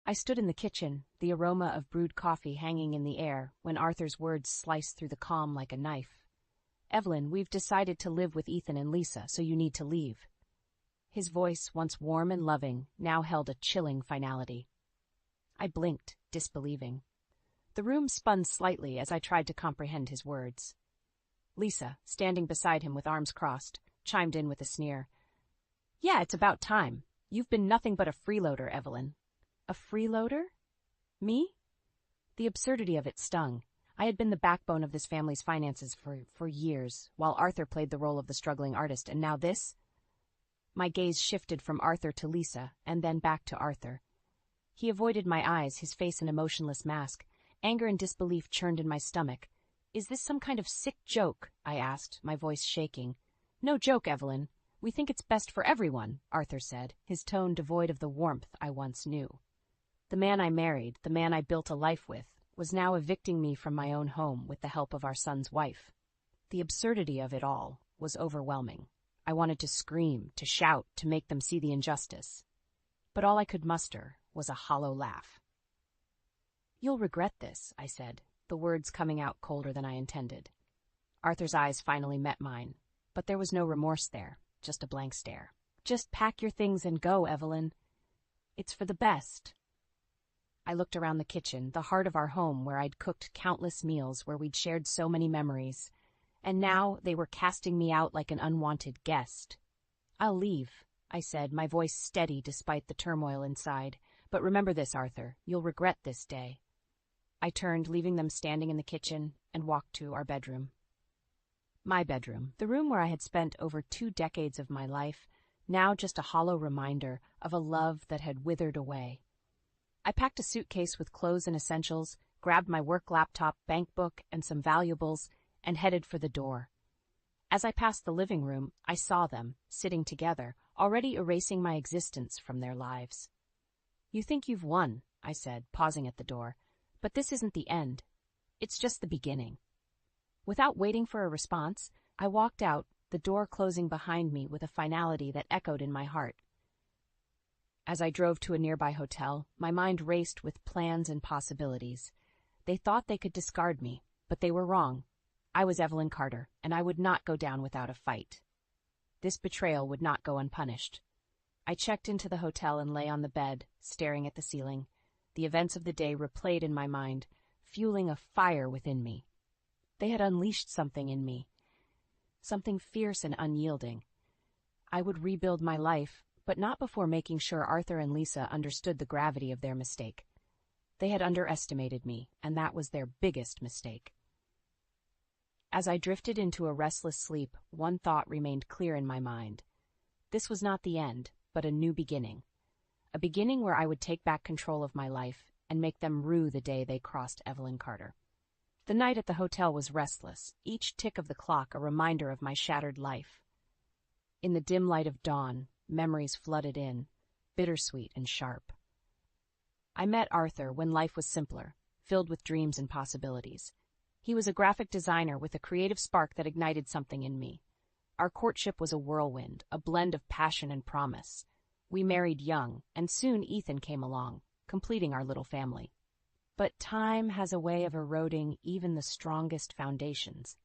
I stood in the kitchen, the aroma of brewed coffee hanging in the air, when Arthur's words sliced through the calm like a knife. "Evelyn, we've decided to live with Ethan and Lisa, so you need to leave." His voice, once warm and loving, now held a chilling finality. I blinked, disbelieving. The room spun slightly as I tried to comprehend his words. Lisa, standing beside him with arms crossed, chimed in with a sneer. "Yeah, it's about time. You've been nothing but a freeloader, Evelyn." A freeloader? Me? The absurdity of it stung. I had been the backbone of this family's finances for years, while Arthur played the role of the struggling artist, and now this? My gaze shifted from Arthur to Lisa, and then back to Arthur. He avoided my eyes, his face an emotionless mask. Anger and disbelief churned in my stomach. "Is this some kind of sick joke?" I asked, my voice shaking. "No joke, Evelyn. We think it's best for everyone," Arthur said, his tone devoid of the warmth I once knew. The man I married, the man I built a life with, was now evicting me from my own home with the help of our son's wife. The absurdity of it all was overwhelming. I wanted to scream, to shout, to make them see the injustice. But all I could muster was a hollow laugh. "You'll regret this," I said, the words coming out colder than I intended. Arthur's eyes finally met mine, but there was no remorse there, just a blank stare. "Just pack your things and go, Evelyn. It's for the best." I looked around the kitchen, the heart of our home where I'd cooked countless meals, where we'd shared so many memories. And now they were casting me out like an unwanted guest. "I'll leave," I said, my voice steady despite the turmoil inside. "But remember this, Arthur, you'll regret this day." I turned, leaving them standing in the kitchen, and walked to our bedroom. My bedroom, the room where I had spent over 2 decades of my life, now just a hollow reminder of a love that had withered away. I packed a suitcase with clothes and essentials, grabbed my work laptop, bank book, and some valuables, and headed for the door. As I passed the living room, I saw them, sitting together, already erasing my existence from their lives. "You think you've won," I said, pausing at the door, "but this isn't the end. It's just the beginning." Without waiting for a response, I walked out, the door closing behind me with a finality that echoed in my heart. As I drove to a nearby hotel, my mind raced with plans and possibilities. They thought they could discard me, but they were wrong. I was Evelyn Carter, and I would not go down without a fight. This betrayal would not go unpunished. I checked into the hotel and lay on the bed, staring at the ceiling. The events of the day replayed in my mind, fueling a fire within me. They had unleashed something in me, something fierce and unyielding. I would rebuild my life, but not before making sure Arthur and Lisa understood the gravity of their mistake. They had underestimated me, and that was their biggest mistake. As I drifted into a restless sleep, one thought remained clear in my mind. This was not the end, but a new beginning. A beginning where I would take back control of my life and make them rue the day they crossed Evelyn Carter. The night at the hotel was restless, each tick of the clock a reminder of my shattered life. In the dim light of dawn, memories flooded in, bittersweet and sharp. I met Arthur when life was simpler, filled with dreams and possibilities. He was a graphic designer with a creative spark that ignited something in me. Our courtship was a whirlwind, a blend of passion and promise. We married young, and soon Ethan came along, completing our little family. But time has a way of eroding even the strongest foundations.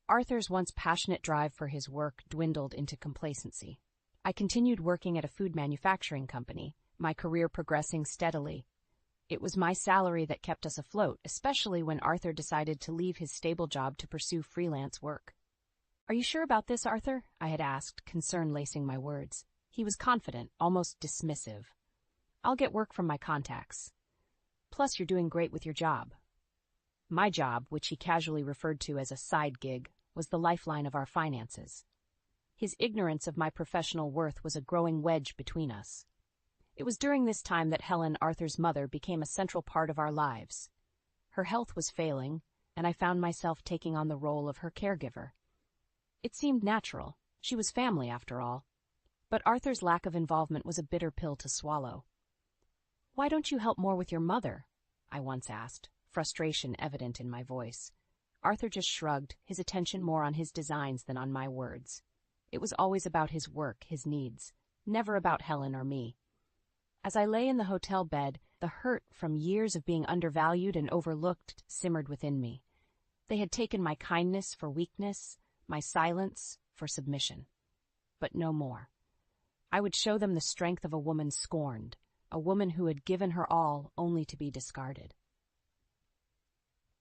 Arthur's once passionate drive for his work dwindled into complacency. I continued working at a food manufacturing company, my career progressing steadily. It was my salary that kept us afloat, especially when Arthur decided to leave his stable job to pursue freelance work. "Are you sure about this, Arthur?" I had asked, concern lacing my words. He was confident, almost dismissive. "I'll get work from my contacts. Plus, you're doing great with your job." My job, which he casually referred to as a side gig, was the lifeline of our finances. His ignorance of my professional worth was a growing wedge between us. It was during this time that Helen, Arthur's mother, became a central part of our lives. Her health was failing, and I found myself taking on the role of her caregiver. It seemed natural. She was family, after all. But Arthur's lack of involvement was a bitter pill to swallow. "Why don't you help more with your mother?" I once asked, frustration evident in my voice. Arthur just shrugged, his attention more on his designs than on my words. It was always about his work, his needs, never about Helen or me. As I lay in the hotel bed, The hurt from years of being undervalued and overlooked simmered within me. They had taken my kindness for weakness, my silence for submission. But no more. I would show them the strength of a woman scorned, a woman who had given her all only to be discarded.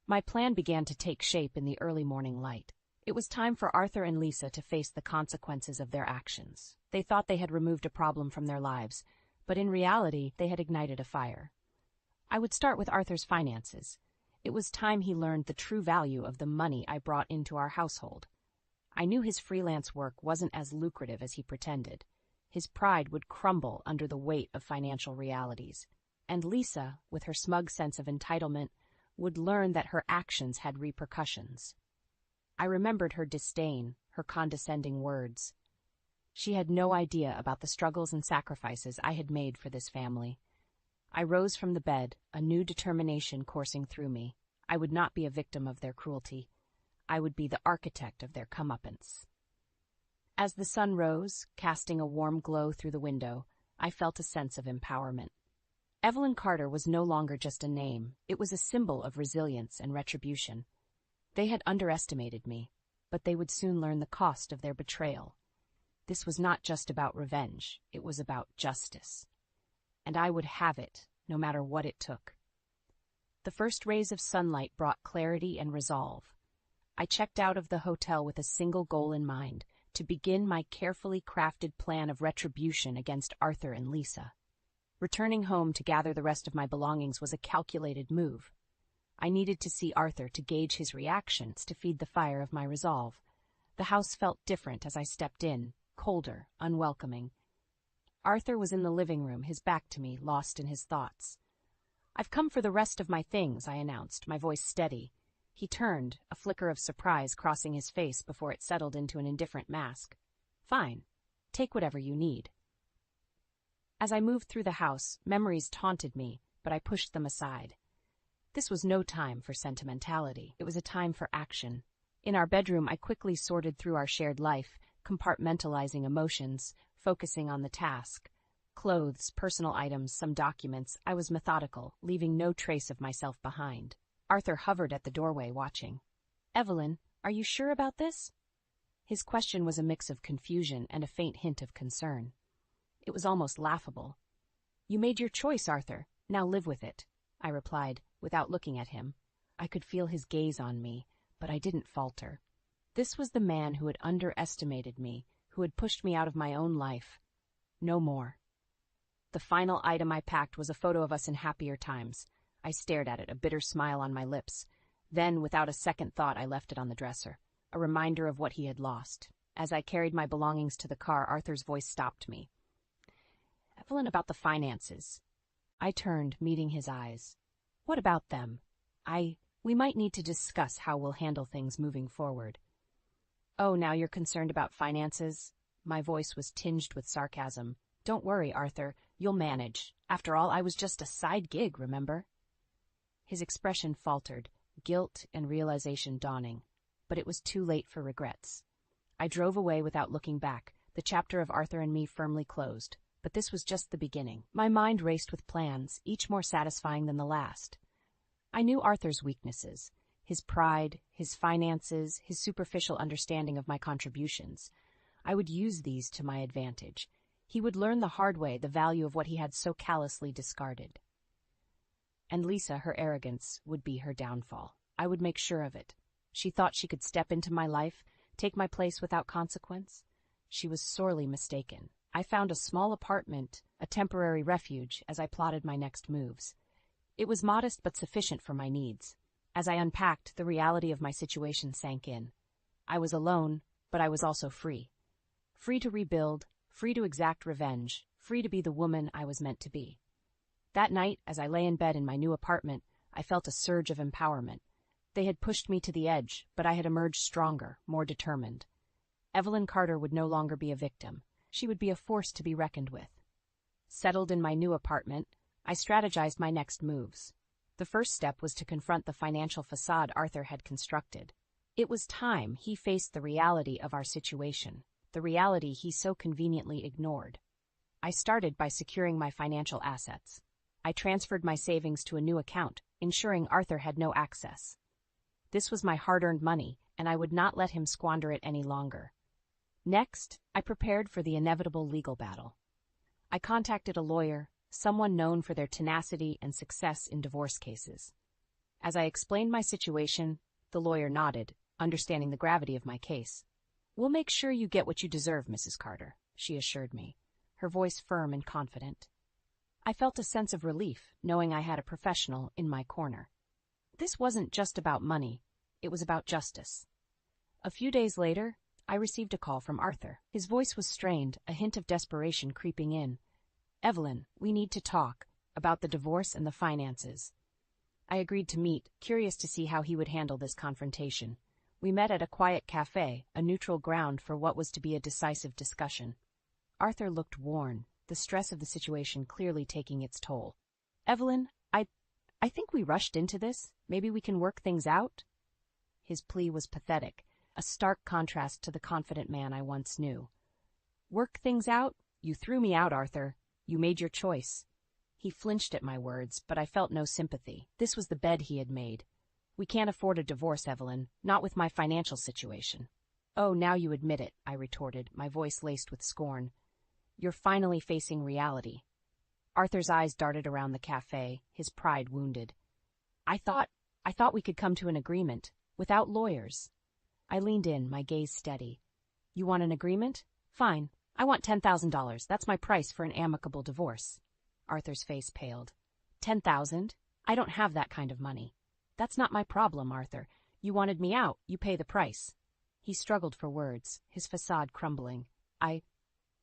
My plan began to take shape in the early morning light. It was time for Arthur and Lisa to face the consequences of their actions. They thought they had removed a problem from their lives, but in reality, they had ignited a fire. I would start with Arthur's finances. It was time he learned the true value of the money I brought into our household. I knew his freelance work wasn't as lucrative as he pretended. His pride would crumble under the weight of financial realities. And Lisa, with her smug sense of entitlement, would learn that her actions had repercussions. I remembered her disdain, her condescending words. She had no idea about the struggles and sacrifices I had made for this family. I rose from the bed, a new determination coursing through me. I would not be a victim of their cruelty. I would be the architect of their comeuppance. As the sun rose, casting a warm glow through the window, I felt a sense of empowerment. Evelyn Carter was no longer just a name. It was a symbol of resilience and retribution. They had underestimated me, but they would soon learn the cost of their betrayal. This was not just about revenge. It was about justice. And I would have it, no matter what it took. The first rays of sunlight brought clarity and resolve. I checked out of the hotel with a single goal in mind, to begin my carefully crafted plan of retribution against Arthur and Lisa. Returning home to gather the rest of my belongings was a calculated move. I needed to see Arthur to gauge his reactions to feed the fire of my resolve. The house felt different as I stepped in, colder, unwelcoming. Arthur was in the living room, his back to me, lost in his thoughts. "I've come for the rest of my things," I announced, my voice steady. He turned, a flicker of surprise crossing his face before it settled into an indifferent mask. "Fine. Take whatever you need." As I moved through the house, memories taunted me, but I pushed them aside. This was no time for sentimentality. It was a time for action. In our bedroom, I quickly sorted through our shared life, compartmentalizing emotions, focusing on the task. Clothes, personal items, some documents. I was methodical, leaving no trace of myself behind. Arthur hovered at the doorway, watching. "Evelyn, are you sure about this?" His question was a mix of confusion and a faint hint of concern. It was almost laughable. "You made your choice, Arthur. Now live with it," I replied, without looking at him. I could feel his gaze on me, but I didn't falter. This was the man who had underestimated me, who had pushed me out of my own life. No more. The final item I packed was a photo of us in happier times. I stared at it, a bitter smile on my lips. Then, without a second thought, I left it on the dresser, a reminder of what he had lost. As I carried my belongings to the car, Arthur's voice stopped me. "Evelyn, about the finances." I turned, meeting his eyes. "What about them? We might need to discuss how we'll handle things moving forward." "Oh, now you're concerned about finances?" My voice was tinged with sarcasm. "Don't worry, Arthur. You'll manage. After all, I was just a side gig, remember?" His expression faltered, guilt and realization dawning. But it was too late for regrets. I drove away without looking back, the chapter of Arthur and me firmly closed. But this was just the beginning. My mind raced with plans, each more satisfying than the last. I knew Arthur's weaknesses, his pride, his finances, his superficial understanding of my contributions. I would use these to my advantage. He would learn the hard way the value of what he had so callously discarded. And Lisa, her arrogance, would be her downfall. I would make sure of it. She thought she could step into my life, take my place without consequence. She was sorely mistaken. I found a small apartment, a temporary refuge, as I plotted my next moves. It was modest but sufficient for my needs. As I unpacked, the reality of my situation sank in. I was alone, but I was also free. Free to rebuild, free to exact revenge, free to be the woman I was meant to be. That night, as I lay in bed in my new apartment, I felt a surge of empowerment. They had pushed me to the edge, but I had emerged stronger, more determined. Evelyn Carter would no longer be a victim. She would be a force to be reckoned with. Settled in my new apartment, I strategized my next moves. The first step was to confront the financial facade Arthur had constructed. It was time he faced the reality of our situation, the reality he so conveniently ignored. I started by securing my financial assets. I transferred my savings to a new account, ensuring Arthur had no access. This was my hard-earned money, and I would not let him squander it any longer. Next, I prepared for the inevitable legal battle. I contacted a lawyer, someone known for their tenacity and success in divorce cases. As I explained my situation, the lawyer nodded, understanding the gravity of my case. "We'll make sure you get what you deserve, Mrs. Carter," she assured me, her voice firm and confident. I felt a sense of relief, knowing I had a professional in my corner. This wasn't just about money, it was about justice. A few days later, I received a call from Arthur. His voice was strained, a hint of desperation creeping in. "Evelyn, we need to talk about the divorce and the finances." I agreed to meet, curious to see how he would handle this confrontation. We met at a quiet cafe, a neutral ground for what was to be a decisive discussion. Arthur looked worn, the stress of the situation clearly taking its toll. "Evelyn, I think we rushed into this. Maybe we can work things out?" His plea was pathetic, a stark contrast to the confident man I once knew. "Work things out? You threw me out, Arthur. You made your choice." He flinched at my words, but I felt no sympathy. This was the bed he had made. "We can't afford a divorce, Evelyn, not with my financial situation." "Oh, now you admit it," I retorted, my voice laced with scorn. "You're finally facing reality." Arthur's eyes darted around the cafe, his pride wounded. I thought we could come to an agreement, without lawyers." I leaned in, my gaze steady. "You want an agreement? Fine. I want $10,000. That's my price for an amicable divorce." Arthur's face paled. "10,000? I don't have that kind of money." "That's not my problem, Arthur. You wanted me out. You pay the price." He struggled for words, his facade crumbling.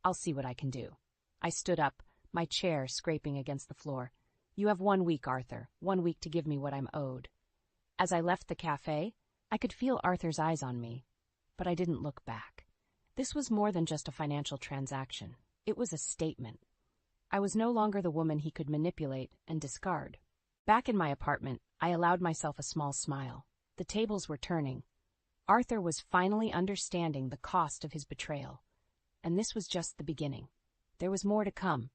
I'll see what I can do." I stood up, my chair scraping against the floor. "You have 1 week, Arthur. 1 week to give me what I'm owed." As I left the cafe, I could feel Arthur's eyes on me, but I didn't look back. This was more than just a financial transaction. It was a statement. I was no longer the woman he could manipulate and discard. Back in my apartment, I allowed myself a small smile. The tables were turning. Arthur was finally understanding the cost of his betrayal. And this was just the beginning. There was more to come,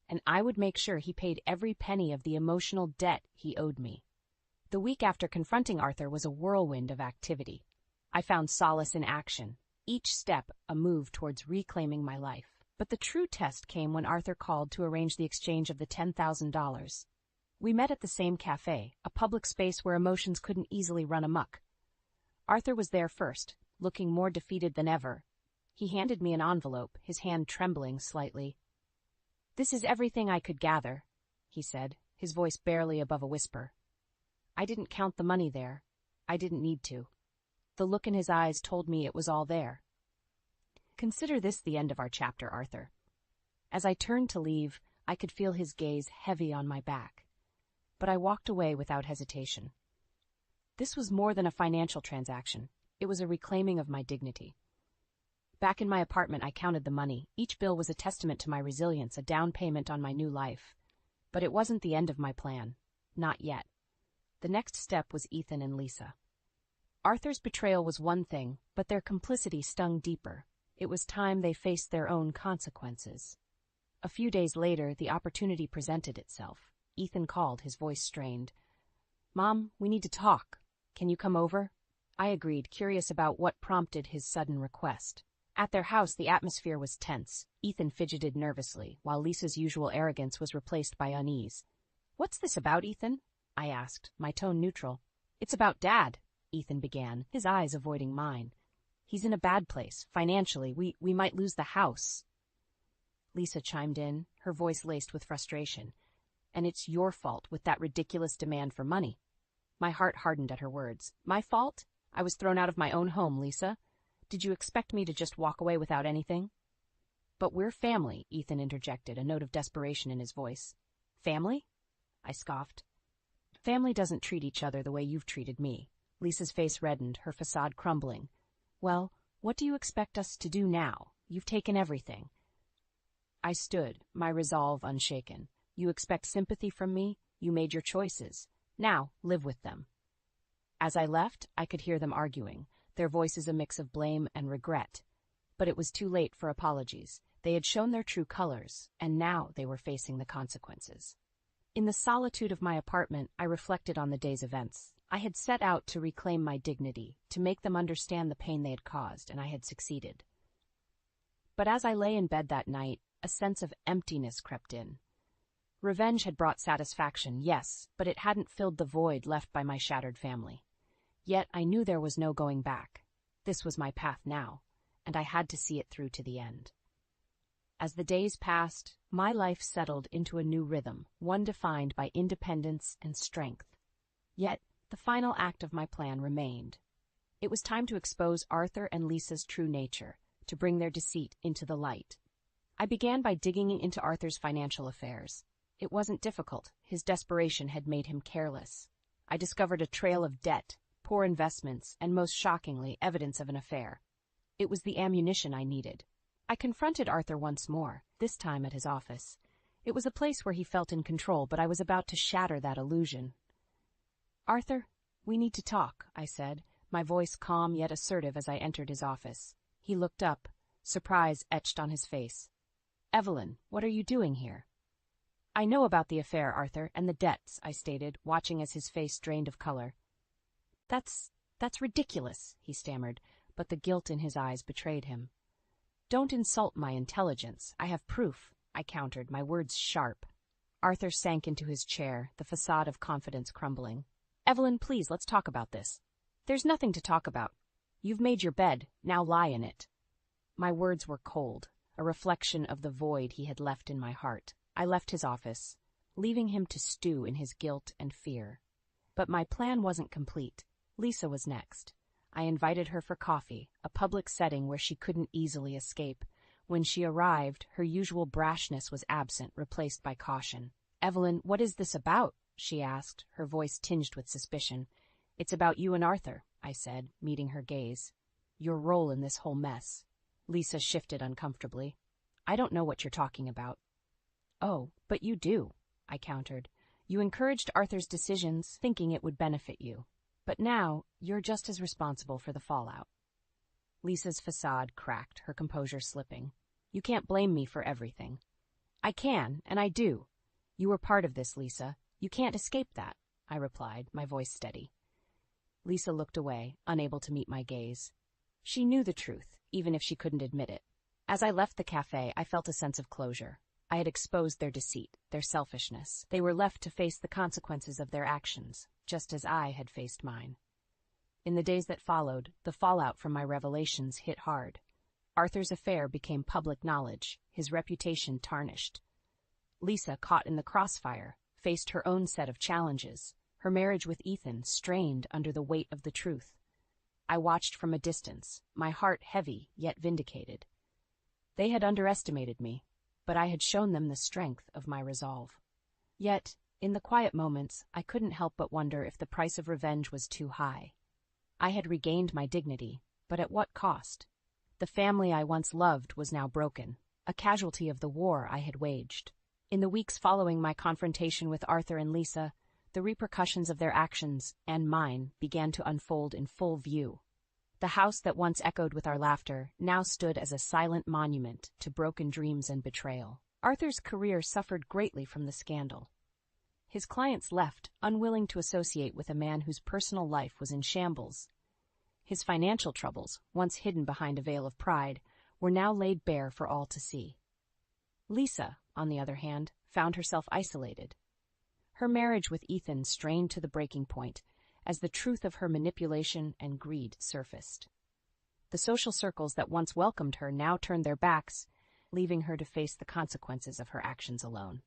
and I would make sure he paid every penny of the emotional debt he owed me. The week after confronting Arthur was a whirlwind of activity. I found solace in action, each step a move towards reclaiming my life. But the true test came when Arthur called to arrange the exchange of the $10,000. We met at the same cafe, a public space where emotions couldn't easily run amok. Arthur was there first, looking more defeated than ever. He handed me an envelope, his hand trembling slightly. "This is everything I could gather," he said, his voice barely above a whisper. I didn't count the money there. I didn't need to. The look in his eyes told me it was all there. "Consider this the end of our chapter, Arthur." As I turned to leave, I could feel his gaze heavy on my back. But I walked away without hesitation. This was more than a financial transaction. It was a reclaiming of my dignity. Back in my apartment, I counted the money. Each bill was a testament to my resilience, a down payment on my new life. But it wasn't the end of my plan. Not yet. The next step was Ethan and Lisa. Arthur's betrayal was one thing, but their complicity stung deeper. It was time they faced their own consequences. A few days later, the opportunity presented itself. Ethan called, his voice strained. "Mom, we need to talk. Can you come over?" I agreed, curious about what prompted his sudden request. At their house, the atmosphere was tense. Ethan fidgeted nervously, while Lisa's usual arrogance was replaced by unease. "What's this about, Ethan?" I asked, my tone neutral. "It's about Dad," Ethan began, his eyes avoiding mine. "He's in a bad place, financially. We might lose the house." Lisa chimed in, her voice laced with frustration. "And it's your fault with that ridiculous demand for money." My heart hardened at her words. "My fault? I was thrown out of my own home, Lisa. Did you expect me to just walk away without anything?" "But we're family," Ethan interjected, a note of desperation in his voice. "Family?" I scoffed. "Family doesn't treat each other the way you've treated me." Lisa's face reddened, her facade crumbling. "Well, what do you expect us to do now? You've taken everything." I stood, my resolve unshaken. "You expect sympathy from me? You made your choices. Now, live with them." As I left, I could hear them arguing, their voices a mix of blame and regret. But it was too late for apologies. They had shown their true colors, and now they were facing the consequences. In the solitude of my apartment, I reflected on the day's events. I had set out to reclaim my dignity, to make them understand the pain they had caused, and I had succeeded. But as I lay in bed that night, a sense of emptiness crept in. Revenge had brought satisfaction, yes, but it hadn't filled the void left by my shattered family. Yet I knew there was no going back. This was my path now, and I had to see it through to the end. As the days passed, my life settled into a new rhythm, one defined by independence and strength. Yet, the final act of my plan remained. It was time to expose Arthur and Lisa's true nature, to bring their deceit into the light. I began by digging into Arthur's financial affairs. It wasn't difficult. His desperation had made him careless. I discovered a trail of debt, poor investments, and most shockingly, evidence of an affair. It was the ammunition I needed. I confronted Arthur once more, this time at his office. It was a place where he felt in control, but I was about to shatter that illusion. "Arthur, we need to talk," I said, my voice calm yet assertive as I entered his office. He looked up, surprise etched on his face. "Evelyn, what are you doing here?" "I know about the affair, Arthur, and the debts," I stated, watching as his face drained of color. That's ridiculous," he stammered, but the guilt in his eyes betrayed him. "Don't insult my intelligence. I have proof," I countered, my words sharp. Arthur sank into his chair, the facade of confidence crumbling. "Evelyn, please, let's talk about this." "There's nothing to talk about. You've made your bed, now lie in it." My words were cold, a reflection of the void he had left in my heart. I left his office, leaving him to stew in his guilt and fear. But my plan wasn't complete. Lisa was next. I invited her for coffee, a public setting where she couldn't easily escape. When she arrived, her usual brashness was absent, replaced by caution. "Evelyn, what is this about?" she asked, her voice tinged with suspicion. "It's about you and Arthur," I said, meeting her gaze. "Your role in this whole mess." Lisa shifted uncomfortably. "I don't know what you're talking about." "Oh, but you do," I countered. "You encouraged Arthur's decisions, thinking it would benefit you. But now, you're just as responsible for the fallout." Lisa's facade cracked, her composure slipping. "You can't blame me for everything." "I can, and I do. You were part of this, Lisa. You can't escape that," I replied, my voice steady. Lisa looked away, unable to meet my gaze. She knew the truth, even if she couldn't admit it. As I left the cafe, I felt a sense of closure. I had exposed their deceit, their selfishness. They were left to face the consequences of their actions, just as I had faced mine. In the days that followed, the fallout from my revelations hit hard. Arthur's affair became public knowledge, his reputation tarnished. Lisa, caught in the crossfire, faced her own set of challenges. Her marriage with Ethan strained under the weight of the truth. I watched from a distance, my heart heavy yet vindicated. They had underestimated me, but I had shown them the strength of my resolve. Yet, in the quiet moments, I couldn't help but wonder if the price of revenge was too high. I had regained my dignity, but at what cost? The family I once loved was now broken, a casualty of the war I had waged. In the weeks following my confrontation with Arthur and Lisa, the repercussions of their actions, and mine, began to unfold in full view. The house that once echoed with our laughter now stood as a silent monument to broken dreams and betrayal. Arthur's career suffered greatly from the scandal. His clients left, unwilling to associate with a man whose personal life was in shambles. His financial troubles, once hidden behind a veil of pride, were now laid bare for all to see. Lisa, on the other hand, found herself isolated. Her marriage with Ethan strained to the breaking point, as the truth of her manipulation and greed surfaced. The social circles that once welcomed her now turned their backs, leaving her to face the consequences of her actions alone.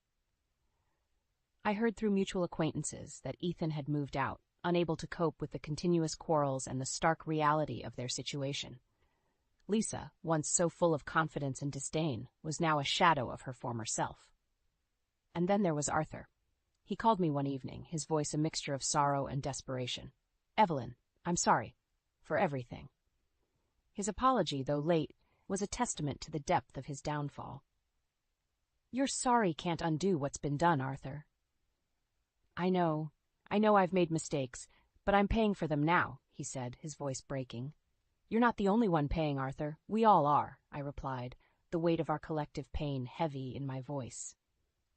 I heard through mutual acquaintances that Ethan had moved out, unable to cope with the continuous quarrels and the stark reality of their situation. Lisa, once so full of confidence and disdain, was now a shadow of her former self. And then there was Arthur. He called me one evening, his voice a mixture of sorrow and desperation. "Evelyn, I'm sorry. For everything." His apology, though late, was a testament to the depth of his downfall. "Your sorry can't undo what's been done, Arthur." I know I've made mistakes, but I'm paying for them now," he said, his voice breaking. "You're not the only one paying, Arthur. We all are," I replied, the weight of our collective pain heavy in my voice.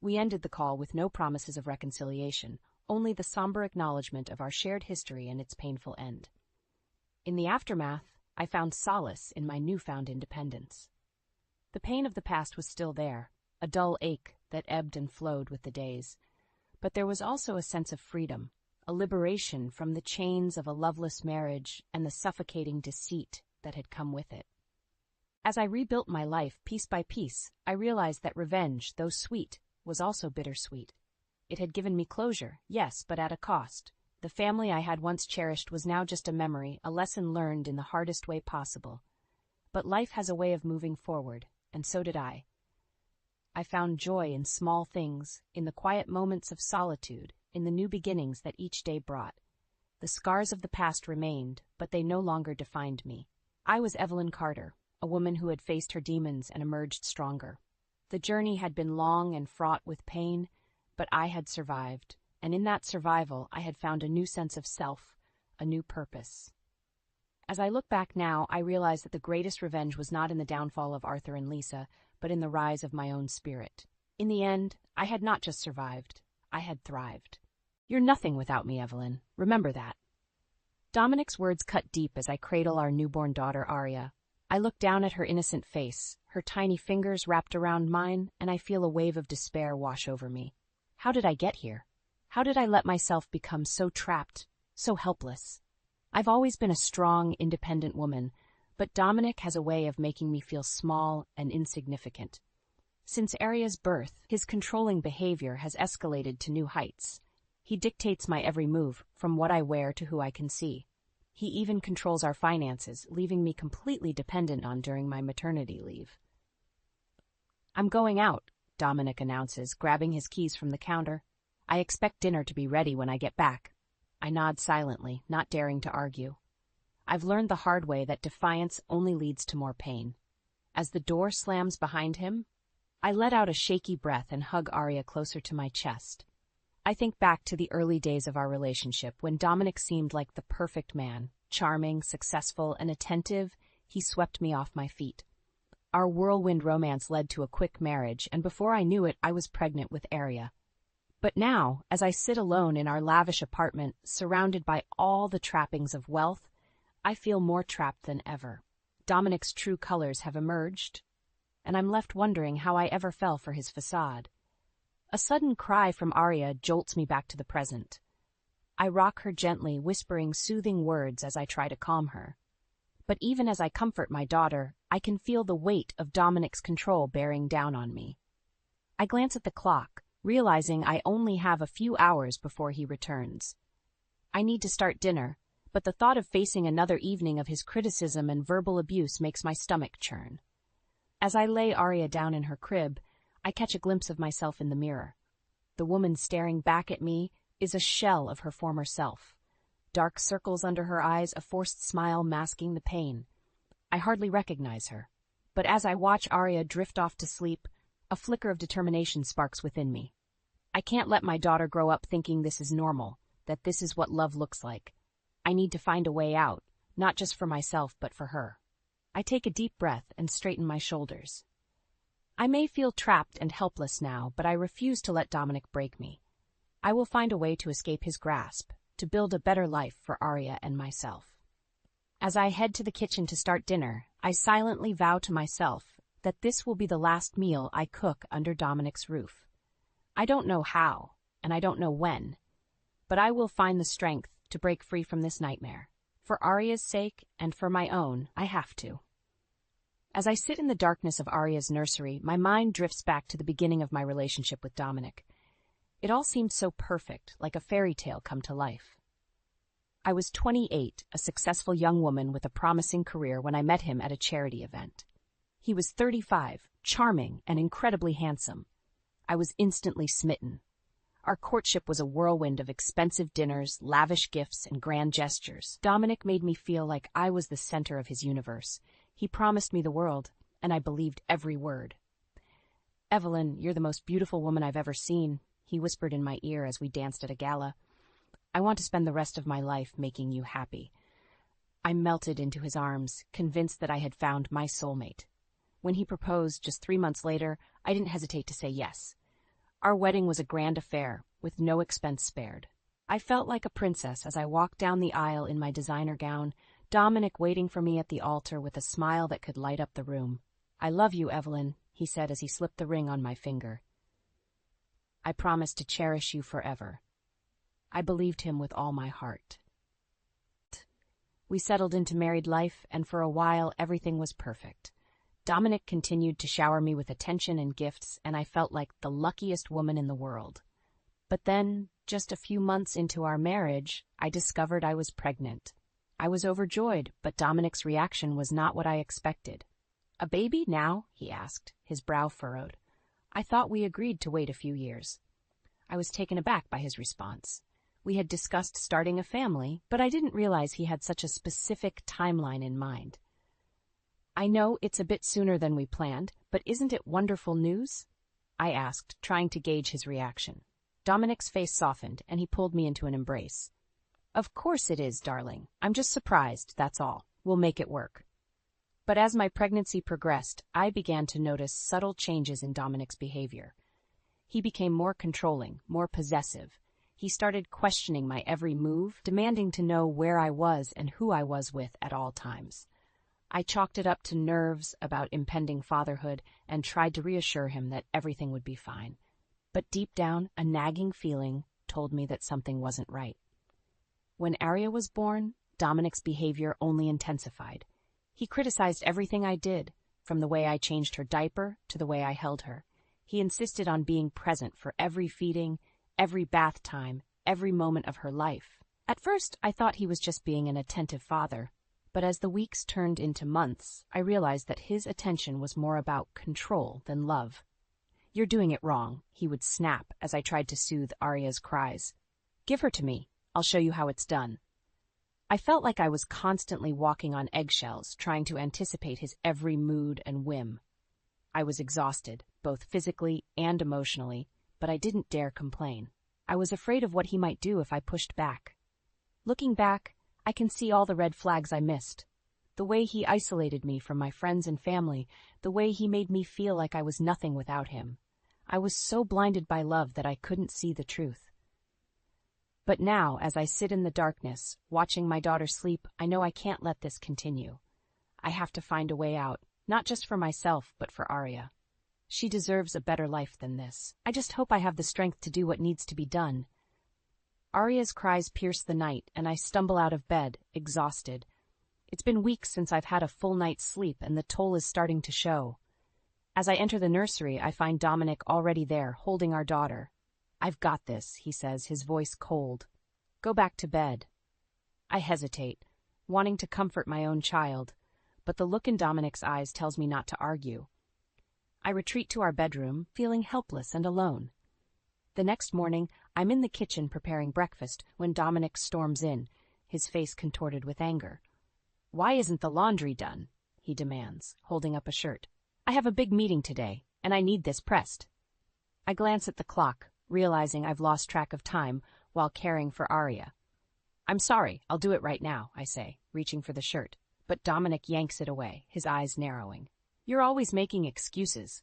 We ended the call with no promises of reconciliation, only the somber acknowledgement of our shared history and its painful end. In the aftermath, I found solace in my newfound independence. The pain of the past was still there, a dull ache that ebbed and flowed with the days. But there was also a sense of freedom, a liberation from the chains of a loveless marriage and the suffocating deceit that had come with it. As I rebuilt my life piece by piece, I realized that revenge, though sweet, was also bittersweet. It had given me closure, yes, but at a cost. The family I had once cherished was now just a memory, a lesson learned in the hardest way possible. But life has a way of moving forward, and so did I. I found joy in small things, in the quiet moments of solitude, in the new beginnings that each day brought. The scars of the past remained, but they no longer defined me. I was Evelyn Carter, a woman who had faced her demons and emerged stronger. The journey had been long and fraught with pain, but I had survived, and in that survival I had found a new sense of self, a new purpose. As I look back now, I realize that the greatest revenge was not in the downfall of Arthur and Lisa, but in the rise of my own spirit. In the end, I had not just survived, I had thrived. You're nothing without me, Evelyn. Remember that. Dominic's words cut deep as I cradle our newborn daughter, Aria. I look down at her innocent face, her tiny fingers wrapped around mine, and I feel a wave of despair wash over me. How did I get here? How did I let myself become so trapped, so helpless? I've always been a strong, independent woman, but Dominic has a way of making me feel small and insignificant. Since Aria's birth, his controlling behavior has escalated to new heights. He dictates my every move, from what I wear to who I can see. He even controls our finances, leaving me completely dependent on during my maternity leave. I'm going out, Dominic announces, grabbing his keys from the counter. I expect dinner to be ready when I get back. I nod silently, not daring to argue. I've learned the hard way that defiance only leads to more pain. As the door slams behind him, I let out a shaky breath and hug Aria closer to my chest. I think back to the early days of our relationship when Dominic seemed like the perfect man. Charming, successful, and attentive, he swept me off my feet. Our whirlwind romance led to a quick marriage, and before I knew it, I was pregnant with Aria. But now, as I sit alone in our lavish apartment, surrounded by all the trappings of wealth, I feel more trapped than ever. Dominic's true colors have emerged, and I'm left wondering how I ever fell for his facade. A sudden cry from Aria jolts me back to the present. I rock her gently, whispering soothing words as I try to calm her. But even as I comfort my daughter, I can feel the weight of Dominic's control bearing down on me. I glance at the clock, realizing I only have a few hours before he returns. I need to start dinner, but the thought of facing another evening of his criticism and verbal abuse makes my stomach churn. As I lay Aria down in her crib, I catch a glimpse of myself in the mirror. The woman staring back at me is a shell of her former self. Dark circles under her eyes, a forced smile masking the pain. I hardly recognize her, but as I watch Aria drift off to sleep, a flicker of determination sparks within me. I can't let my daughter grow up thinking this is normal, that this is what love looks like. I need to find a way out, not just for myself, but for her. I take a deep breath and straighten my shoulders. I may feel trapped and helpless now, but I refuse to let Dominic break me. I will find a way to escape his grasp, to build a better life for Aria and myself. As I head to the kitchen to start dinner, I silently vow to myself that this will be the last meal I cook under Dominic's roof. I don't know how, and I don't know when, but I will find the strength to break free from this nightmare. For Aria's sake, and for my own, I have to. As I sit in the darkness of Aria's nursery, my mind drifts back to the beginning of my relationship with Dominic. It all seemed so perfect, like a fairy tale come to life. I was 28, a successful young woman with a promising career when I met him at a charity event. He was 35, charming, and incredibly handsome. I was instantly smitten. Our courtship was a whirlwind of expensive dinners, lavish gifts, and grand gestures. Dominic made me feel like I was the center of his universe. He promised me the world, and I believed every word. "Evelyn, you're the most beautiful woman I've ever seen," he whispered in my ear as we danced at a gala. "I want to spend the rest of my life making you happy." I melted into his arms, convinced that I had found my soulmate. When he proposed just 3 months later, I didn't hesitate to say yes. Our wedding was a grand affair, with no expense spared. I felt like a princess as I walked down the aisle in my designer gown, Dominic waiting for me at the altar with a smile that could light up the room. "I love you, Evelyn," he said as he slipped the ring on my finger. "I promise to cherish you forever." I believed him with all my heart. We settled into married life, and for a while everything was perfect. Dominic continued to shower me with attention and gifts, and I felt like the luckiest woman in the world. But then, just a few months into our marriage, I discovered I was pregnant. I was overjoyed, but Dominic's reaction was not what I expected. "A baby now?" he asked, his brow furrowed. I thought we agreed to wait a few years. I was taken aback by his response. We had discussed starting a family, but I didn't realize he had such a specific timeline in mind. "I know it's a bit sooner than we planned, but isn't it wonderful news?" I asked, trying to gauge his reaction. Dominic's face softened, and he pulled me into an embrace. "Of course it is, darling. I'm just surprised, that's all. We'll make it work." But as my pregnancy progressed, I began to notice subtle changes in Dominic's behavior. He became more controlling, more possessive. He started questioning my every move, demanding to know where I was and who I was with at all times. I chalked it up to nerves about impending fatherhood and tried to reassure him that everything would be fine. But deep down, a nagging feeling told me that something wasn't right. When Aria was born, Dominic's behavior only intensified. He criticized everything I did, from the way I changed her diaper to the way I held her. He insisted on being present for every feeding, every bath time, every moment of her life. At first, I thought he was just being an attentive father, but as the weeks turned into months, I realized that his attention was more about control than love. "You're doing it wrong," he would snap as I tried to soothe Aria's cries. "Give her to me. I'll show you how it's done." I felt like I was constantly walking on eggshells, trying to anticipate his every mood and whim. I was exhausted, both physically and emotionally, but I didn't dare complain. I was afraid of what he might do if I pushed back. Looking back, I can see all the red flags I missed. The way he isolated me from my friends and family, the way he made me feel like I was nothing without him. I was so blinded by love that I couldn't see the truth. But now, as I sit in the darkness, watching my daughter sleep, I know I can't let this continue. I have to find a way out, not just for myself, but for Aria. She deserves a better life than this. I just hope I have the strength to do what needs to be done. Aria's cries pierce the night, and I stumble out of bed, exhausted. It's been weeks since I've had a full night's sleep, and the toll is starting to show. As I enter the nursery, I find Dominic already there, holding our daughter. "I've got this," he says, his voice cold. "Go back to bed." I hesitate, wanting to comfort my own child, but the look in Dominic's eyes tells me not to argue. I retreat to our bedroom, feeling helpless and alone. The next morning, I'm in the kitchen preparing breakfast when Dominic storms in, his face contorted with anger. "Why isn't the laundry done?" he demands, holding up a shirt. "I have a big meeting today, and I need this pressed." I glance at the clock, realizing I've lost track of time while caring for Aria. "I'm sorry, I'll do it right now," I say, reaching for the shirt, but Dominic yanks it away, his eyes narrowing. "You're always making excuses."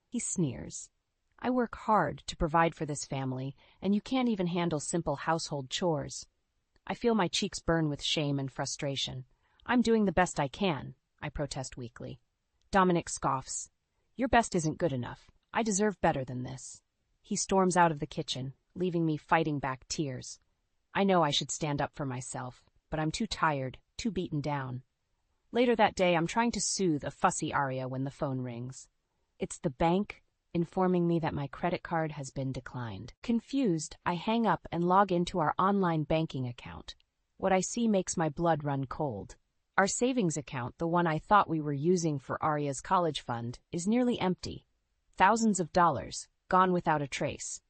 He sneers. "I work hard to provide for this family, and you can't even handle simple household chores." I feel my cheeks burn with shame and frustration. "I'm doing the best I can," I protest weakly. Dominic scoffs. "Your best isn't good enough. I deserve better than this." He storms out of the kitchen, leaving me fighting back tears. I know I should stand up for myself, but I'm too tired, too beaten down. Later that day, I'm trying to soothe a fussy Aria when the phone rings. It's the bank, informing me that my credit card has been declined. Confused, I hang up and log into our online banking account. What I see makes my blood run cold. Our savings account, the one I thought we were using for Aria's college fund, is nearly empty. Thousands of dollars, gone without a trace.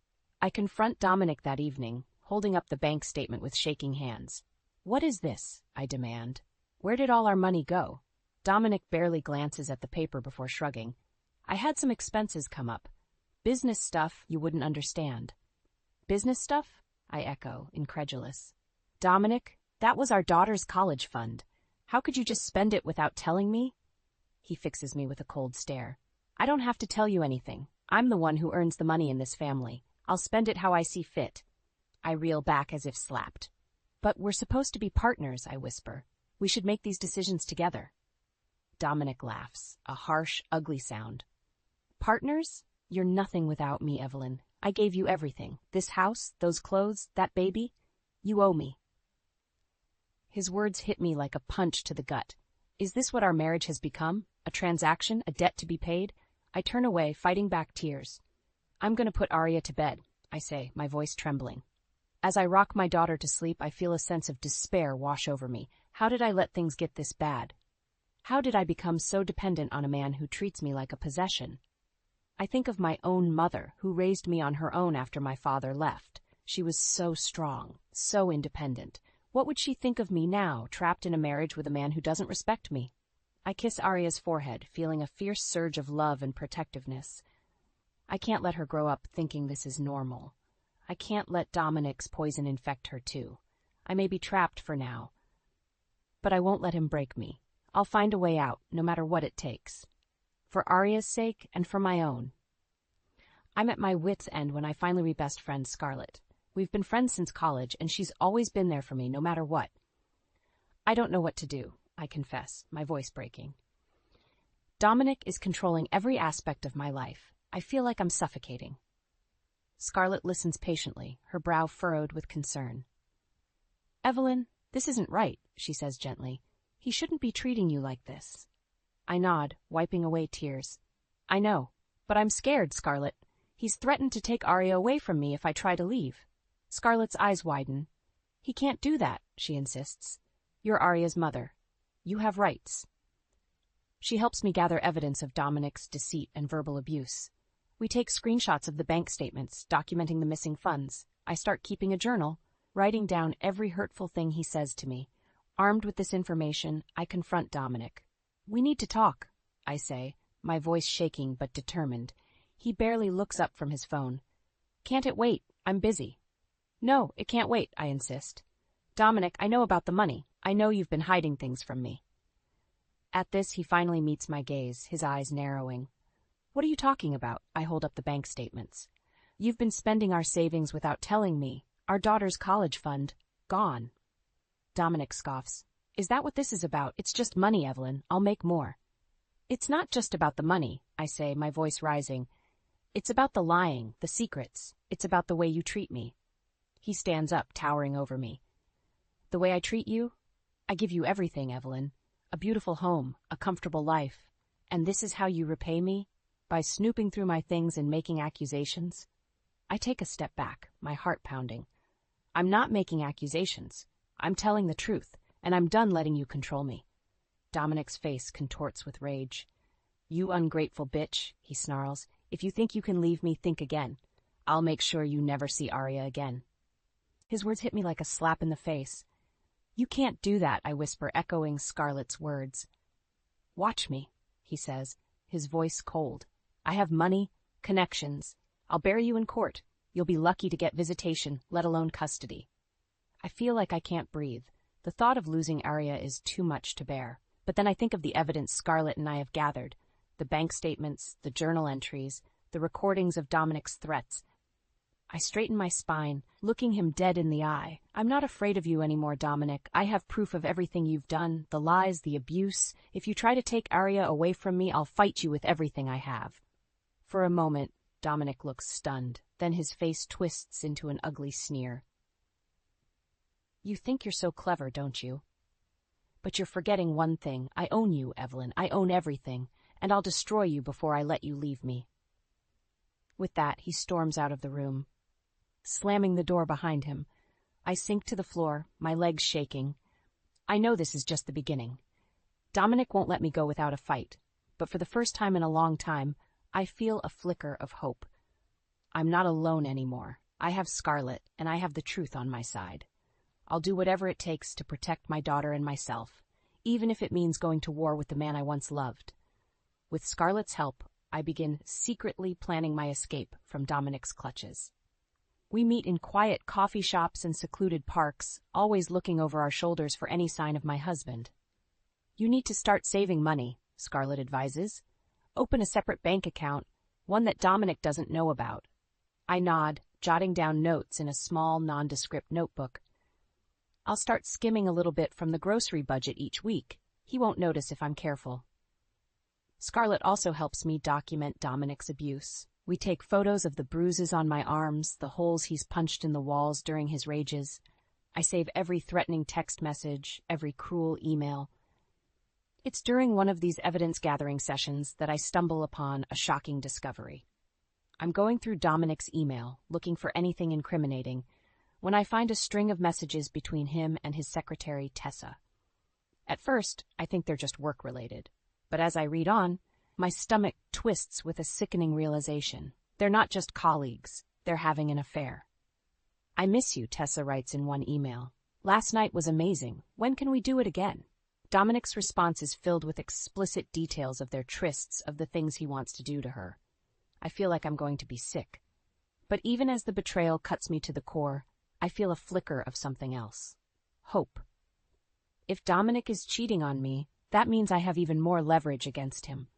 I confront Dominic that evening, holding up the bank statement with shaking hands. "What is this?" I demand. "Where did all our money go?" Dominic barely glances at the paper before shrugging. "I had some expenses come up. Business stuff you wouldn't understand." "Business stuff?" I echo, incredulous. "Dominic, that was our daughter's college fund. How could you just spend it without telling me?" He fixes me with a cold stare. "I don't have to tell you anything. I'm the one who earns the money in this family. I'll spend it how I see fit. I reel back as if slapped. But we're supposed to be partners, I whisper. We should make these decisions together. Dominic laughs, a harsh, ugly sound. Partners? You're nothing without me, Evelyn. I gave you everything. This house, those clothes, that baby. You owe me. His words hit me like a punch to the gut. Is this what our marriage has become? A transaction? A debt to be paid? I turn away, fighting back tears. I'm going to put Arya to bed, I say, my voice trembling. As I rock my daughter to sleep, I feel a sense of despair wash over me. How did I let things get this bad? How did I become so dependent on a man who treats me like a possession? I think of my own mother, who raised me on her own after my father left. She was so strong, so independent. What would she think of me now, trapped in a marriage with a man who doesn't respect me? I kiss Arya's forehead, feeling a fierce surge of love and protectiveness. I can't let her grow up thinking this is normal. I can't let Dominic's poison infect her too. I may be trapped for now, but I won't let him break me. I'll find a way out, no matter what it takes. For Arya's sake and for my own. I'm at my wit's end when I finally meet best friend Scarlett. We've been friends since college, and she's always been there for me, no matter what. I don't know what to do, I confess, my voice breaking. Dominic is controlling every aspect of my life. I feel like I'm suffocating. Scarlett listens patiently, her brow furrowed with concern. Evelyn, this isn't right, she says gently. He shouldn't be treating you like this. I nod, wiping away tears. I know, but I'm scared, Scarlett. He's threatened to take Arya away from me if I try to leave. Scarlett's eyes widen. He can't do that, she insists. You're Arya's mother. You have rights. She helps me gather evidence of Dominic's deceit and verbal abuse. We take screenshots of the bank statements, documenting the missing funds. I start keeping a journal, writing down every hurtful thing he says to me. Armed with this information, I confront Dominic. We need to talk, I say, my voice shaking but determined. He barely looks up from his phone. Can't it wait? I'm busy. No, it can't wait, I insist. Dominic, I know about the money. I know you've been hiding things from me. At this, he finally meets my gaze, his eyes narrowing. What are you talking about? I hold up the bank statements. You've been spending our savings without telling me. Our daughter's college fund. Gone. Dominic scoffs. Is that what this is about? It's just money, Evelyn. I'll make more. It's not just about the money, I say, my voice rising. It's about the lying, the secrets. It's about the way you treat me. He stands up, towering over me. The way I treat you? I give you everything, Evelyn. A beautiful home, a comfortable life. And this is how you repay me? By snooping through my things and making accusations? I take a step back, my heart pounding. I'm not making accusations. I'm telling the truth, and I'm done letting you control me. Dominic's face contorts with rage. You ungrateful bitch, he snarls. If you think you can leave me, think again. I'll make sure you never see Arya again. His words hit me like a slap in the face. You can't do that, I whisper, echoing Scarlett's words. Watch me, he says, his voice cold. I have money, connections. I'll bear you in court. You'll be lucky to get visitation, let alone custody. I feel like I can't breathe. The thought of losing Arya is too much to bear. But then I think of the evidence Scarlett and I have gathered. The bank statements, the journal entries, the recordings of Dominic's threats. I straighten my spine, looking him dead in the eye. I'm not afraid of you anymore, Dominic. I have proof of everything you've done, the lies, the abuse. If you try to take Arya away from me, I'll fight you with everything I have. For a moment, Dominic looks stunned. Then his face twists into an ugly sneer. You think you're so clever, don't you? But you're forgetting one thing. I own you, Evelyn. I own everything. And I'll destroy you before I let you leave me. With that, he storms out of the room, slamming the door behind him. I sink to the floor, my legs shaking. I know this is just the beginning. Dominic won't let me go without a fight, but for the first time in a long time, I feel a flicker of hope. I'm not alone anymore. I have Scarlett, and I have the truth on my side. I'll do whatever it takes to protect my daughter and myself, even if it means going to war with the man I once loved. With Scarlett's help, I begin secretly planning my escape from Dominic's clutches. We meet in quiet coffee shops and secluded parks, always looking over our shoulders for any sign of my husband. You need to start saving money, Scarlett advises. Open a separate bank account, one that Dominic doesn't know about. I nod, jotting down notes in a small, nondescript notebook. I'll start skimming a little bit from the grocery budget each week. He won't notice if I'm careful. Scarlett also helps me document Dominic's abuse. We take photos of the bruises on my arms, the holes he's punched in the walls during his rages. I save every threatening text message, every cruel email. It's during one of these evidence-gathering sessions that I stumble upon a shocking discovery. I'm going through Dominic's email, looking for anything incriminating, when I find a string of messages between him and his secretary, Tessa. At first, I think they're just work-related, but as I read on, my stomach twists with a sickening realization. They're not just colleagues, they're having an affair. I miss you, Tessa writes in one email. Last night was amazing. When can we do it again? Dominic's response is filled with explicit details of their trysts, of the things he wants to do to her. I feel like I'm going to be sick. But even as the betrayal cuts me to the core, I feel a flicker of something else. Hope. If Dominic is cheating on me, that means I have even more leverage against him.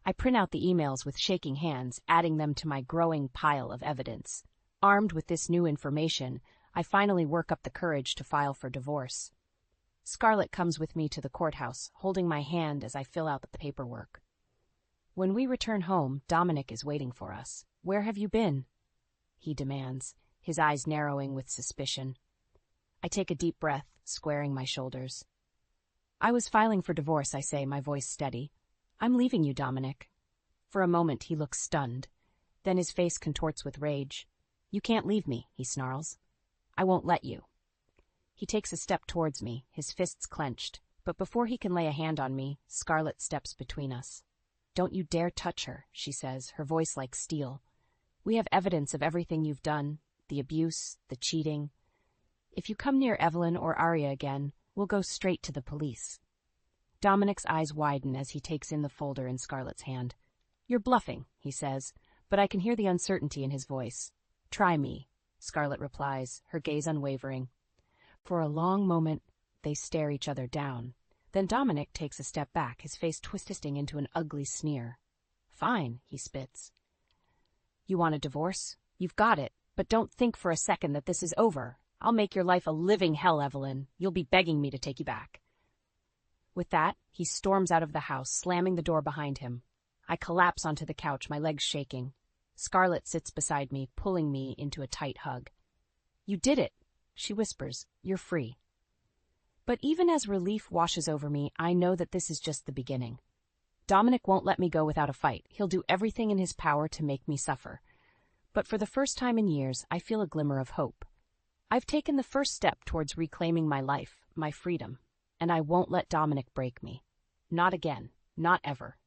I print out the emails with shaking hands, adding them to my growing pile of evidence. Armed with this new information, I finally work up the courage to file for divorce. Scarlett comes with me to the courthouse, holding my hand as I fill out the paperwork. When we return home, Dominic is waiting for us. "Where have you been?" he demands, his eyes narrowing with suspicion. I take a deep breath, squaring my shoulders. "I was filing for divorce," I say, my voice steady. "I'm leaving you, Dominic." For a moment he looks stunned. Then his face contorts with rage. "You can't leave me," he snarls. "I won't let you." He takes a step towards me, his fists clenched, but before he can lay a hand on me, Scarlett steps between us. "Don't you dare touch her," she says, her voice like steel. "We have evidence of everything you've done, the abuse, the cheating. If you come near Evelyn or Arya again, we'll go straight to the police." Dominic's eyes widen as he takes in the folder in Scarlett's hand. "You're bluffing," he says, but I can hear the uncertainty in his voice. "Try me," Scarlett replies, her gaze unwavering. For a long moment, they stare each other down. Then Dominic takes a step back, his face twisting into an ugly sneer. "Fine," he spits. "You want a divorce? You've got it, but don't think for a second that this is over. I'll make your life a living hell, Evelyn. You'll be begging me to take you back." With that, he storms out of the house, slamming the door behind him. I collapse onto the couch, my legs shaking. Scarlett sits beside me, pulling me into a tight hug. "You did it," she whispers. "You're free." But even as relief washes over me, I know that this is just the beginning. Dominic won't let me go without a fight. He'll do everything in his power to make me suffer. But for the first time in years, I feel a glimmer of hope. I've taken the first step towards reclaiming my life, my freedom, and I won't let Dominic break me. Not again. Not ever.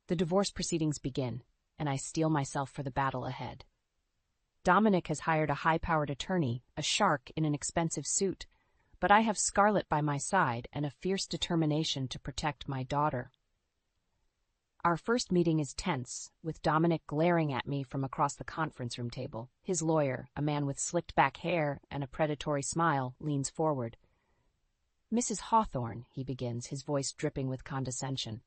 The divorce proceedings begin, and I steel myself for the battle ahead. Dominic has hired a high-powered attorney, a shark in an expensive suit, but I have Scarlett by my side and a fierce determination to protect my daughter. Our first meeting is tense, with Dominic glaring at me from across the conference room table. His lawyer, a man with slicked-back hair and a predatory smile, leans forward. "Mrs. Hawthorne," he begins, his voice dripping with condescension.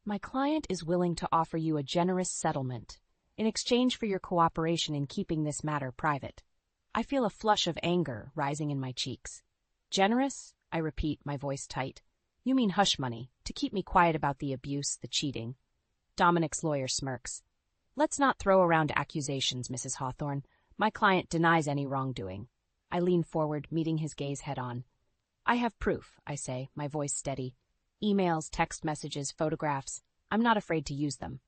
"My client is willing to offer you a generous settlement in exchange for your cooperation in keeping this matter private." I feel a flush of anger rising in my cheeks. "Generous?" I repeat, my voice tight. "You mean hush money, to keep me quiet about the abuse, the cheating." Dominic's lawyer smirks. "Let's not throw around accusations, Mrs. Hawthorne. My client denies any wrongdoing." I lean forward, meeting his gaze head-on. "I have proof," I say, my voice steady. "Emails, text messages, photographs. I'm not afraid to use them."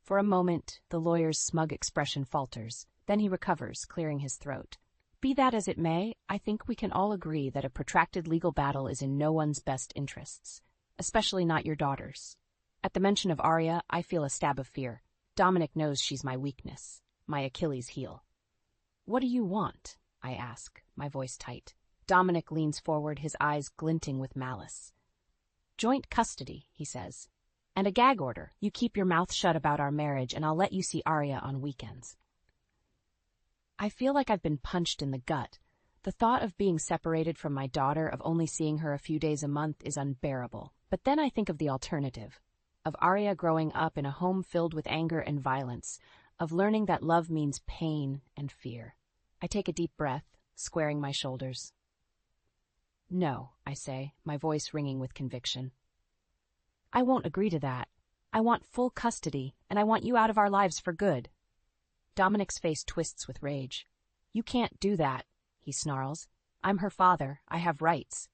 For a moment, the lawyer's smug expression falters. Then he recovers, clearing his throat. "Be that as it may, I think we can all agree that a protracted legal battle is in no one's best interests, especially not your daughter's." At the mention of Arya, I feel a stab of fear. Dominic knows she's my weakness, my Achilles heel. "What do you want?" I ask, my voice tight. Dominic leans forward, his eyes glinting with malice. "Joint custody," he says. "And a gag order. You keep your mouth shut about our marriage, and I'll let you see Arya on weekends." I feel like I've been punched in the gut. The thought of being separated from my daughter, of only seeing her a few days a month, is unbearable. But then I think of the alternative. of Arya growing up in a home filled with anger and violence, of learning that love means pain and fear. I take a deep breath, squaring my shoulders. No, I say, my voice ringing with conviction. I won't agree to that. I want full custody, and I want you out of our lives for good. Dominic's face twists with rage. You can't do that, he snarls. I'm her father. I have rights.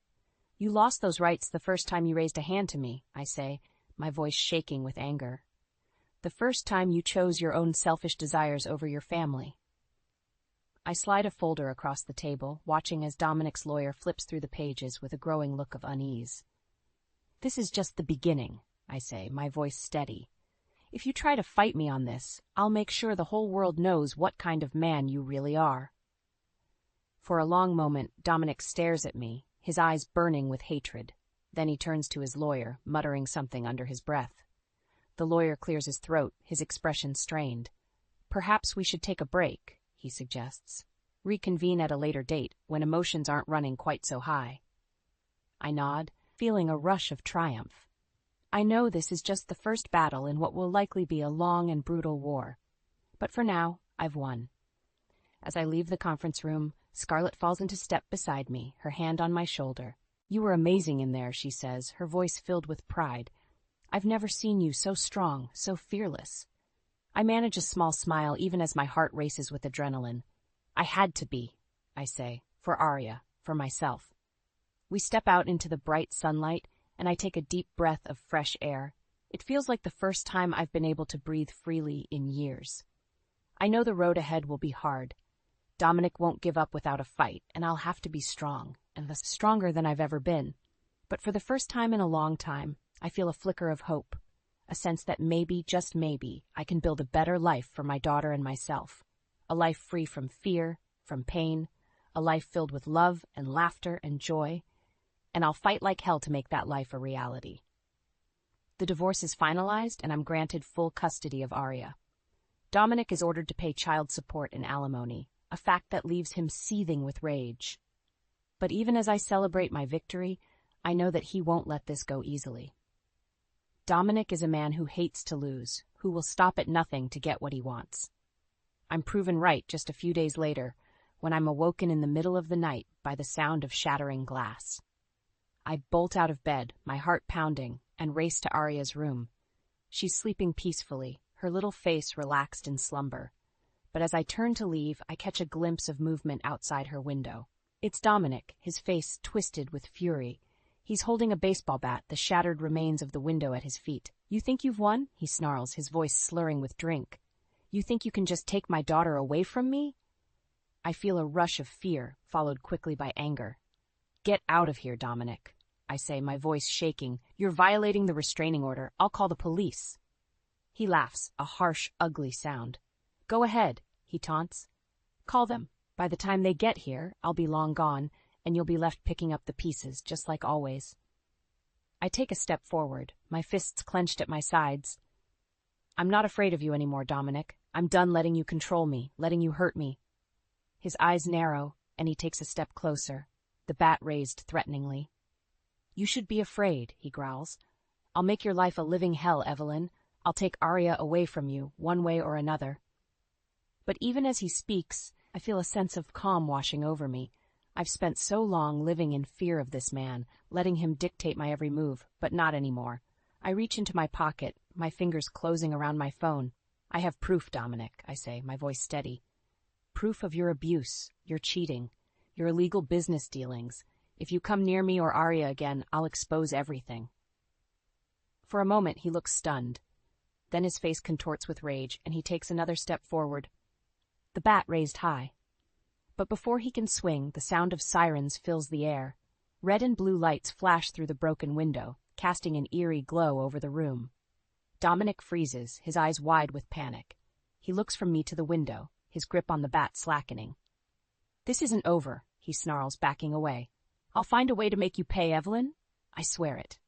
You lost those rights the first time you raised a hand to me, I say, my voice shaking with anger. The first time you chose your own selfish desires over your family. I slide a folder across the table, watching as Dominic's lawyer flips through the pages with a growing look of unease. This is just the beginning, I say, my voice steady. If you try to fight me on this, I'll make sure the whole world knows what kind of man you really are. For a long moment, Dominic stares at me, his eyes burning with hatred. Then he turns to his lawyer, muttering something under his breath. The lawyer clears his throat, his expression strained. Perhaps we should take a break, he suggests. Reconvene at a later date, when emotions aren't running quite so high. I nod, feeling a rush of triumph. I know this is just the first battle in what will likely be a long and brutal war. But for now, I've won. As I leave the conference room, Scarlett falls into step beside me, her hand on my shoulder. You were amazing in there, she says, her voice filled with pride. I've never seen you so strong, so fearless. I manage a small smile even as my heart races with adrenaline. I had to be, I say, for Arya, for myself. We step out into the bright sunlight, and I take a deep breath of fresh air. It feels like the first time I've been able to breathe freely in years. I know the road ahead will be hard. Dominic won't give up without a fight, and I'll have to be strong, and thus stronger than I've ever been. But for the first time in a long time, I feel a flicker of hope, a sense that maybe, just maybe, I can build a better life for my daughter and myself. A life free from fear, from pain, a life filled with love and laughter and joy, and I'll fight like hell to make that life a reality. The divorce is finalized, and I'm granted full custody of Arya. Dominic is ordered to pay child support and alimony, a fact that leaves him seething with rage. But even as I celebrate my victory, I know that he won't let this go easily. Dominic is a man who hates to lose, who will stop at nothing to get what he wants. I'm proven right just a few days later, when I'm awoken in the middle of the night by the sound of shattering glass. I bolt out of bed, my heart pounding, and race to Arya's room. She's sleeping peacefully, her little face relaxed in slumber. But as I turn to leave, I catch a glimpse of movement outside her window. It's Dominic, his face twisted with fury. He's holding a baseball bat, the shattered remains of the window at his feet. You think you've won? He snarls, his voice slurring with drink. You think you can just take my daughter away from me? I feel a rush of fear, followed quickly by anger. Get out of here, Dominic, I say, my voice shaking. You're violating the restraining order. I'll call the police. He laughs, a harsh, ugly sound. Go ahead, he taunts. Call them. By the time they get here, I'll be long gone, and you'll be left picking up the pieces, just like always. I take a step forward, my fists clenched at my sides. I'm not afraid of you anymore, Dominic. I'm done letting you control me, letting you hurt me. His eyes narrow, and he takes a step closer, the bat raised threateningly. You should be afraid, he growls. I'll make your life a living hell, Evelyn. I'll take Arya away from you, one way or another. But even as he speaks, I feel a sense of calm washing over me. I've spent so long living in fear of this man, letting him dictate my every move, but not anymore. I reach into my pocket, my fingers closing around my phone. I have proof, Dominic, I say, my voice steady. Proof of your abuse, your cheating, your illegal business dealings. If you come near me or Arya again, I'll expose everything. For a moment, he looks stunned. Then his face contorts with rage, and he takes another step forward, the bat raised high. But before he can swing, the sound of sirens fills the air. Red and blue lights flash through the broken window, casting an eerie glow over the room. Dominic freezes, his eyes wide with panic. He looks from me to the window, his grip on the bat slackening. This isn't over, he snarls, backing away. I'll find a way to make you pay, Evelyn. I swear it.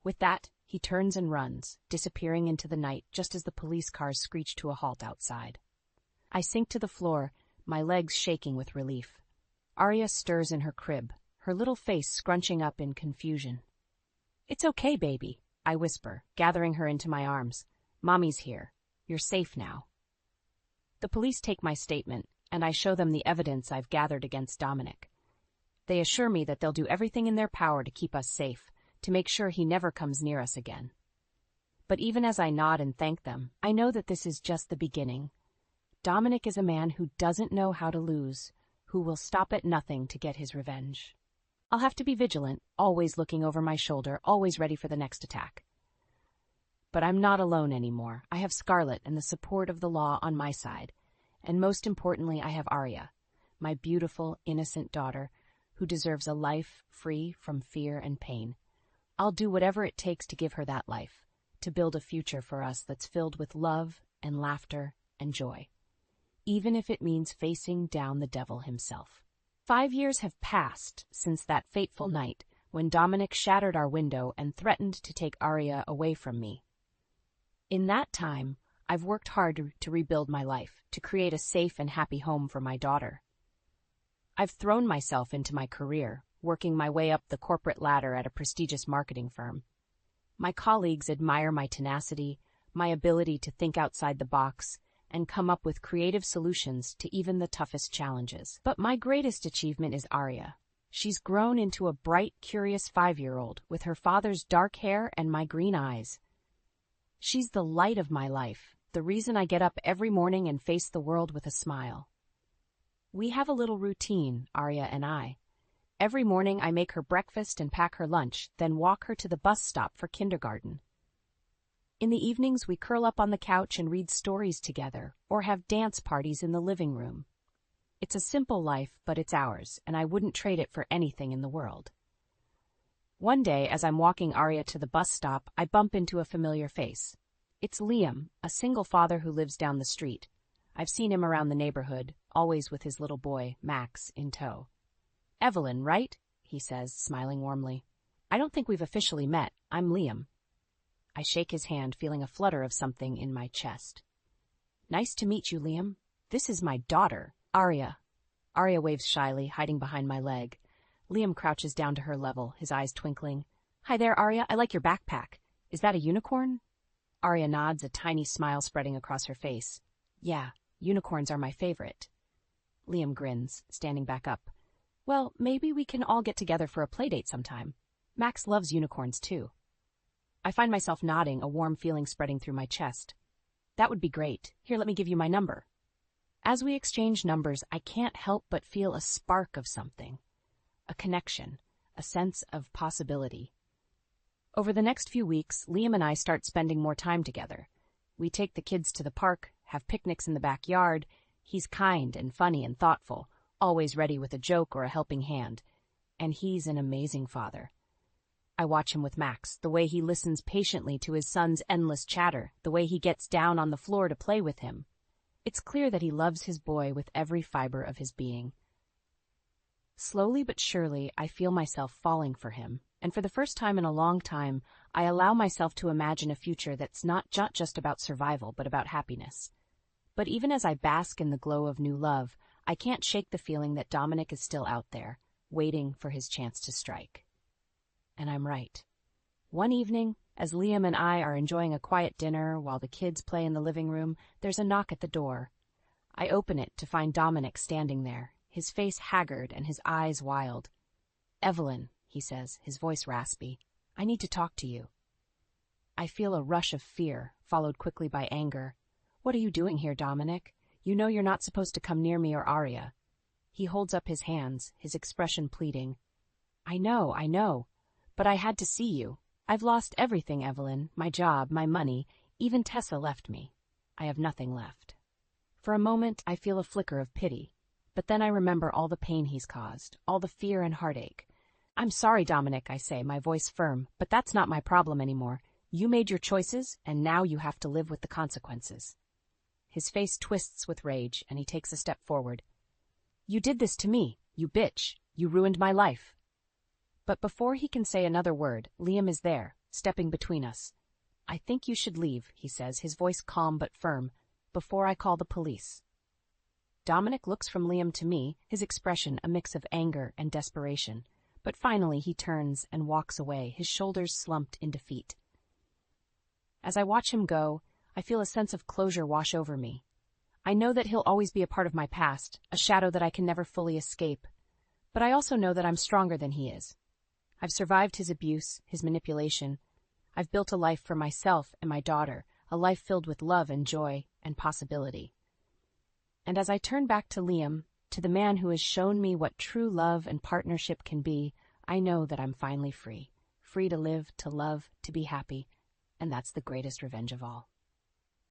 With that, he turns and runs, disappearing into the night just as the police cars screech to a halt outside. I sink to the floor, my legs shaking with relief. Arya stirs in her crib, her little face scrunching up in confusion. It's okay, baby, I whisper, gathering her into my arms. Mommy's here. You're safe now. The police take my statement, and I show them the evidence I've gathered against Dominic. They assure me that they'll do everything in their power to keep us safe, to make sure he never comes near us again. But even as I nod and thank them, I know that this is just the beginning. Dominic is a man who doesn't know how to lose, who will stop at nothing to get his revenge. I'll have to be vigilant, always looking over my shoulder, always ready for the next attack. But I'm not alone anymore. I have Scarlett and the support of the law on my side. And most importantly, I have Arya, my beautiful, innocent daughter, who deserves a life free from fear and pain. I'll do whatever it takes to give her that life, to build a future for us that's filled with love and laughter and joy, even if it means facing down the devil himself. 5 years have passed since that fateful night when Dominic shattered our window and threatened to take Arya away from me. In that time, I've worked hard to rebuild my life, to create a safe and happy home for my daughter. I've thrown myself into my career, working my way up the corporate ladder at a prestigious marketing firm. My colleagues admire my tenacity, my ability to think outside the box, and come up with creative solutions to even the toughest challenges. But my greatest achievement is Arya. She's grown into a bright, curious 5-year-old with her father's dark hair and my green eyes. She's the light of my life, the reason I get up every morning and face the world with a smile. We have a little routine, Arya and I. Every morning I make her breakfast and pack her lunch, then walk her to the bus stop for kindergarten. In the evenings we curl up on the couch and read stories together, or have dance parties in the living room. It's a simple life, but it's ours, and I wouldn't trade it for anything in the world. One day, as I'm walking Arya to the bus stop, I bump into a familiar face. It's Liam, a single father who lives down the street. I've seen him around the neighborhood, always with his little boy, Max, in tow. Evelyn, right? He says, smiling warmly. I don't think we've officially met. I'm Liam. I shake his hand, feeling a flutter of something in my chest. Nice to meet you, Liam. This is my daughter, Arya. Arya waves shyly, hiding behind my leg. Liam crouches down to her level, his eyes twinkling. Hi there, Arya. I like your backpack. Is that a unicorn? Arya nods, a tiny smile spreading across her face. Yeah, unicorns are my favorite. Liam grins, standing back up. Well, maybe we can all get together for a playdate sometime. Max loves unicorns, too. I find myself nodding, a warm feeling spreading through my chest. That would be great. Here, let me give you my number. As we exchange numbers, I can't help but feel a spark of something. A connection, a sense of possibility. Over the next few weeks, Liam and I start spending more time together. We take the kids to the park, have picnics in the backyard. He's kind and funny and thoughtful, always ready with a joke or a helping hand. And he's an amazing father. I watch him with Max, the way he listens patiently to his son's endless chatter, the way he gets down on the floor to play with him. It's clear that he loves his boy with every fiber of his being. Slowly but surely, I feel myself falling for him, and for the first time in a long time, I allow myself to imagine a future that's not just about survival, but about happiness. But even as I bask in the glow of new love, I can't shake the feeling that Dominic is still out there, waiting for his chance to strike. And I'm right. One evening, as Liam and I are enjoying a quiet dinner while the kids play in the living room, there's a knock at the door. I open it to find Dominic standing there, his face haggard and his eyes wild. Evelyn, he says, his voice raspy, I need to talk to you. I feel a rush of fear, followed quickly by anger. What are you doing here, Dominic? You know you're not supposed to come near me or Arya. He holds up his hands, his expression pleading. I know, but I had to see you. I've lost everything, Evelyn, my job, my money, even Tessa left me. I have nothing left. For a moment, I feel a flicker of pity. But then I remember all the pain he's caused, all the fear and heartache. I'm sorry, Dominic, I say, my voice firm, but that's not my problem anymore. You made your choices, and now you have to live with the consequences. His face twists with rage, and he takes a step forward. You did this to me, you bitch. You ruined my life. But before he can say another word, Liam is there, stepping between us. I think you should leave, he says, his voice calm but firm, before I call the police. Dominic looks from Liam to me, his expression a mix of anger and desperation. But finally he turns and walks away, his shoulders slumped in defeat. As I watch him go, I feel a sense of closure wash over me. I know that he'll always be a part of my past, a shadow that I can never fully escape. But I also know that I'm stronger than he is. I've survived his abuse, his manipulation. I've built a life for myself and my daughter, a life filled with love and joy and possibility. And as I turn back to Liam, to the man who has shown me what true love and partnership can be, I know that I'm finally free. Free to live, to love, to be happy. And that's the greatest revenge of all.